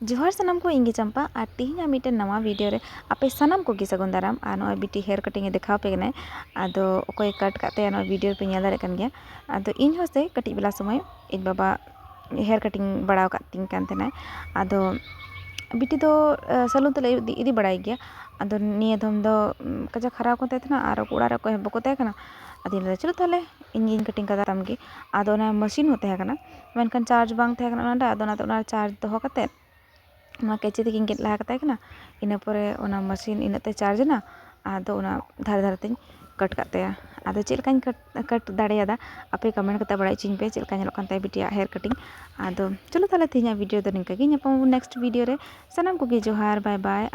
जोहार सानाम को इंगे चंपा और तीन मिट्टे नवा वीडियो रे आपे सानाम को गे सगुन दाराम और नॉय बीटी हेयर कटिंग देखा पे गने आदो ओकोय कट काते नॉय वीडियो पे ᱧᱮᱞ कन गया आदो इन होसे कटी बेला समय इन बाबा हेयर कटिंग बड़ा कातिंग कान तेना आदो बीटी दो सलून तले इदी बड़ाई गया आदो निये धम दो कजा खराब को तेना और कोड़ा रे को बको ते कना आदि चलो ताले इन कटिंग कदा तमगे आदो ना मशीन होते कना मेनकन चार्ज बांग थे कना ना आदो ना चार्ज दो कते कैचे तक गेट लहा कताय कना इन परे ओना मशीन इनते चार्ज ना आदो ओना धारे धारे ते कट कातेया आदो चेलकाኝ कट दाड़ेयादा आपे कमेंट कते बड़ाई चिन पे चेलका ñeloक कान ताय बिटिया हेयर कटिंग आदो चलो ताले तीन वीडियो दो निंका गे नेक्स्ट वीडियो रे सनम को गे जोहार बाय बाय।